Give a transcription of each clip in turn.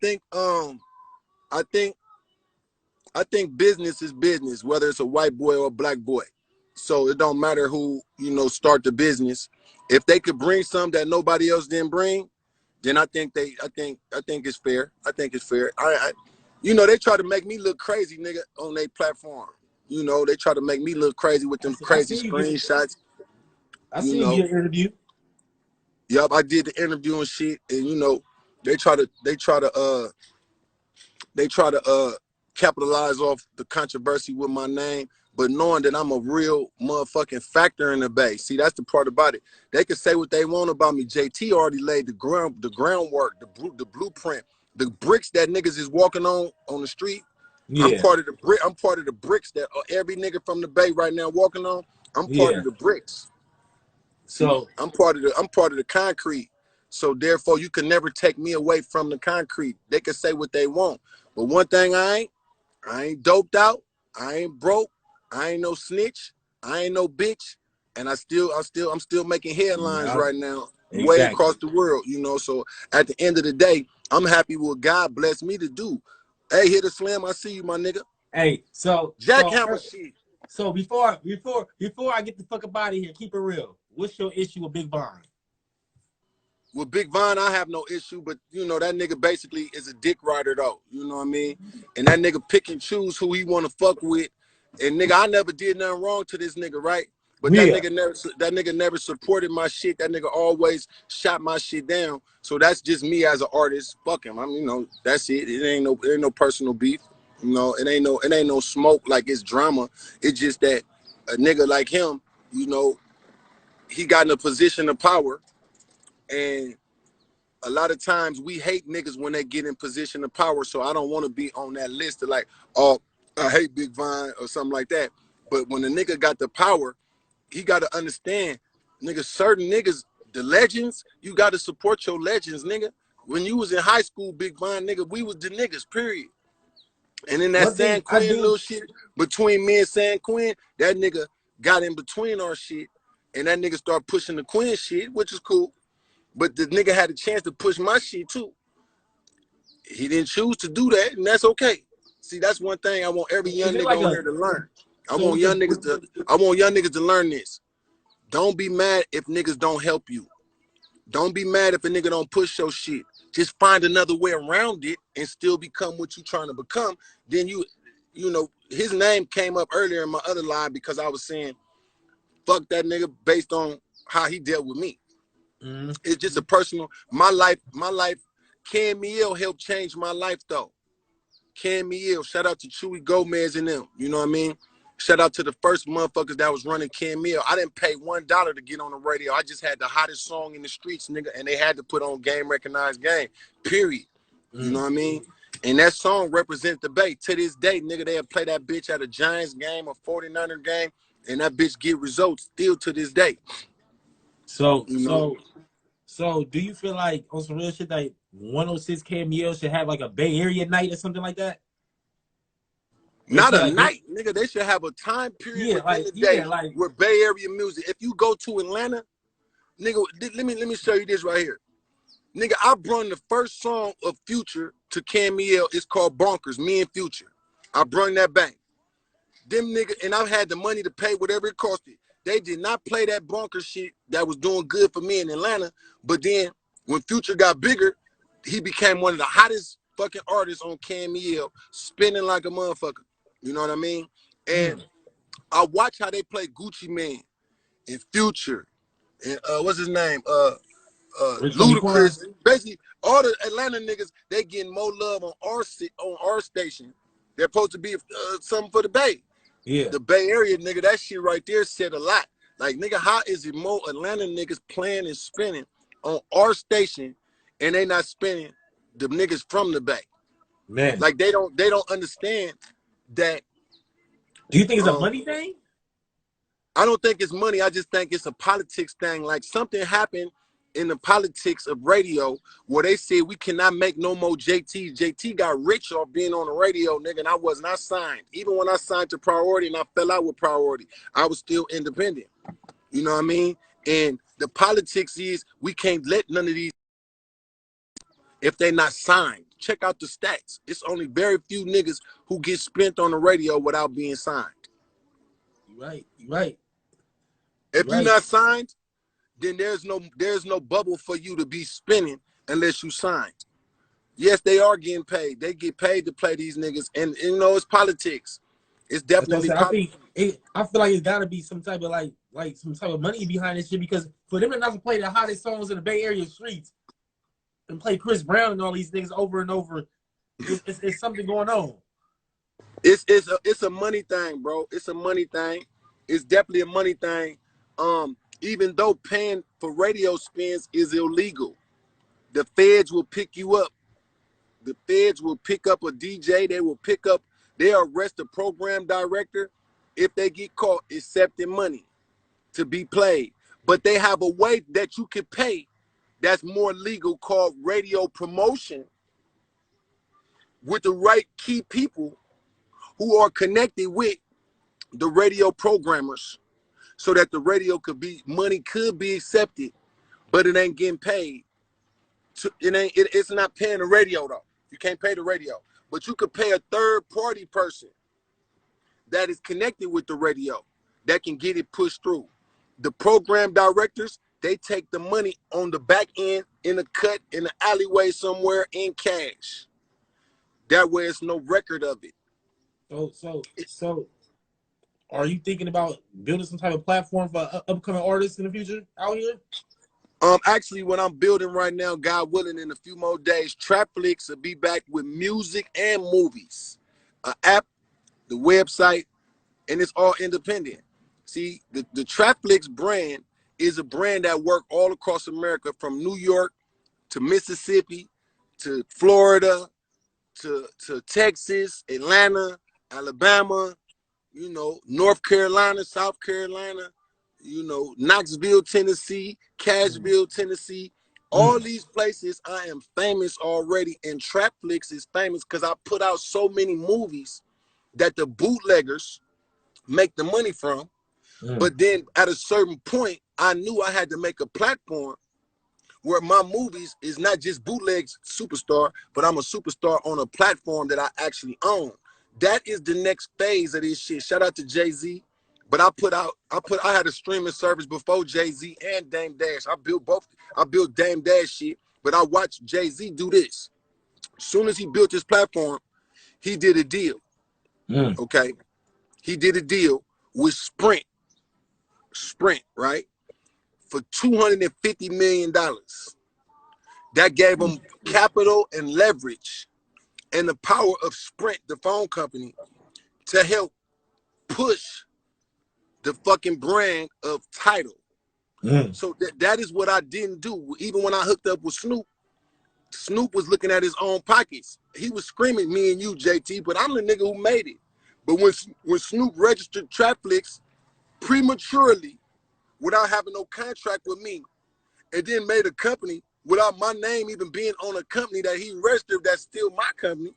think I think I think business is business, whether it's a white boy or a black boy. So it don't matter who, start the business. If they could bring something that nobody else didn't bring, then I think it's fair. I think it's fair. They try to make me look crazy, nigga, on their platform. They try to make me look crazy with them crazy screenshots. I see your interview. Yup, I did the interview and shit, and they try to capitalize off the controversy with my name, but knowing that I'm a real motherfucking factor in the Bay. See, that's the part about it. They can say what they want about me. JT already laid the groundwork, the blueprint, the bricks that niggas is walking on the street. Yeah. I'm part of the bricks that every nigga from the Bay right now walking on. I'm part of the bricks. So I'm part of the concrete. So therefore, you can never take me away from the concrete. They can say what they want, but one thing I ain't doped out. I ain't broke. I ain't no snitch. I ain't no bitch. And I'm still making headlines right now, way across the world. So at the end of the day, I'm happy with what God blessed me to do. Hey, hit a slam. I see you, my nigga. Hey, jackhammer shit. So before I get the fuck up out of here, keep it real. What's your issue with Big Von? With Big Von, I have no issue, but that nigga basically is a dick rider though. You know what I mean? And that nigga pick and choose who he want to fuck with. And nigga, I never did nothing wrong to this nigga, right? But that nigga never supported my shit. That nigga always shot my shit down. So that's just me as an artist. Fuck him. That's it. It ain't no personal beef. It ain't no smoke like it's drama. It's just that a nigga like him, he got in a position of power. And a lot of times we hate niggas when they get in position of power. So I don't want to be on that list of like, oh, I hate Big Von or something like that. But when a nigga got the power, he got to understand, nigga, certain niggas, the legends, you got to support your legends, nigga. When you was in high school, Big Von, nigga, we was the niggas, period. And in that San Quinn little shit between me and San Quinn, that nigga got in between our shit. And that nigga started pushing the Quinn shit, which is cool. But the nigga had a chance to push my shit too. He didn't choose to do that, and that's okay. See, that's one thing I want every young nigga on here to learn. I want young niggas to learn this. Don't be mad if niggas don't help you. Don't be mad if a nigga don't push your shit. Just find another way around it and still become what you trying to become. Then his name came up earlier in my other line because I was saying, fuck that nigga based on how he dealt with me. Mm-hmm. It's just a personal, my life, Camille helped change my life though. Camille, shout out to Chewy Gomez and them, you know what I mean? Shout out to the first motherfuckers that was running Camille. I didn't pay $1 to get on the radio. I just had the hottest song in the streets, nigga, and they had to put on Game Recognized Game, period. Mm-hmm. You know what I mean? And that song represents the Bay. To this day, nigga, they'll play that bitch at a Giants game, a 49er game, and that bitch get results still to this day. So do you feel like on some real shit like 106 Camille should have like a Bay Area night or something like that? Not a night, nigga. They should have a time period within the day with Bay Area music. If you go to Atlanta, nigga, let me show you this right here. Nigga, I brung the first song of Future to Camille. It's called Bonkers, me and Future. I brung that back. Them nigga, and I've had the money to pay whatever it costed. They did not play that Bonkers shit that was doing good for me in Atlanta. But then when Future got bigger, he became one of the hottest fucking artists on Camille, spinning like a motherfucker. You know what I mean? And I watch how they play Gucci Mane and Future and what's his name? Ludacris. Basically, all the Atlanta niggas, they getting more love on our station. They're supposed to be something for the Bay. Yeah. The Bay Area, nigga, that shit right there said a lot. Like, nigga, how is it more Atlanta niggas playing and spinning on our station and they not spinning the niggas from the Bay? Man. Like, they don't understand that. Do you think it's a money thing? I don't think it's money. I just think it's a politics thing. Like, something happened in the politics of radio where they said we cannot make no more JT. JT got rich off being on the radio, nigga, and I was not signed. Even when I signed to Priority and I fell out with Priority, I was still independent. You know what I mean? And the politics is we can't let none of these if they not signed. check out the stats. It's only very few niggas who get spent on the radio without being signed. You right. You right. If you're Right. not signed, then there's no bubble for you to be spinning unless you signed. Yes, they are getting paid. They get paid to play these niggas, and you know it's politics. It's That's what I'm definitely saying. I politics. think I feel like it's gotta be some type of like some type of money behind this shit because for them to not to play the hottest songs in the Bay Area streets and play Chris Brown and all these niggas over and over, it's something going on. It's a money thing, bro. It's a money thing. It's definitely a money thing. Even though paying for radio spins is illegal, the feds will pick you up. The feds will pick up a DJ. They'll arrest the program director if they get caught accepting money to be played. But they have a way that you can pay that's more legal called radio promotion with the right key people who are connected with the radio programmers so that the radio money could be accepted, but it ain't getting paid. It's not paying the radio though. You can't pay the radio, but you could pay a third party person that is connected with the radio that can get it pushed through. The program directors, they take the money on the back end in a cut in the alleyway somewhere in cash. That way it's no record of it. So are you thinking about building some type of platform for upcoming artists in the future out here? Actually, what I'm building right now, God willing, in a few more days, Trapflix will be back with music and movies. An app, the website, and it's all independent. See, the Trapflix brand is a brand that works all across America, from New York to Mississippi to Florida to Texas, Atlanta, Alabama, you know, North Carolina, South Carolina, you know, Knoxville, Tennessee, Cashville, Tennessee. All these places I am famous already, and Trapflix is famous because I put out so many movies that the bootleggers make the money from. But then at a certain point, I knew I had to make a platform where my movies is not just bootlegs superstar, but I'm a superstar on a platform that I actually own. That is the next phase of this shit. Shout out to Jay-Z. But I had a streaming service before Jay-Z and Dame Dash. I built both. I built Dame Dash shit, but I watched Jay-Z do this. As soon as he built this platform, he did a deal. Okay. He did a deal with Sprint, right? For $250 million. That gave him capital and leverage and the power of Sprint, the phone company, to help push the fucking brand of Tidal. So that is what I didn't do. Even when I hooked up with Snoop, Snoop was looking at his own pockets. He was screaming, me and you, JT, but I'm the nigga who made it. But when Snoop registered Trapflix prematurely, without having no contract with me, and then made a company without my name even being on a company that he registered that's still my company,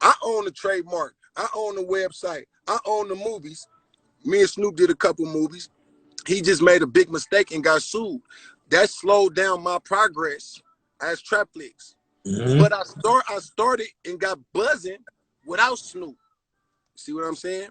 I own the trademark. I own the website. I own the movies. Me and Snoop did a couple movies. He just made a big mistake and got sued. That slowed down my progress as Trapflix. But I started and got buzzing without Snoop. See what I'm saying?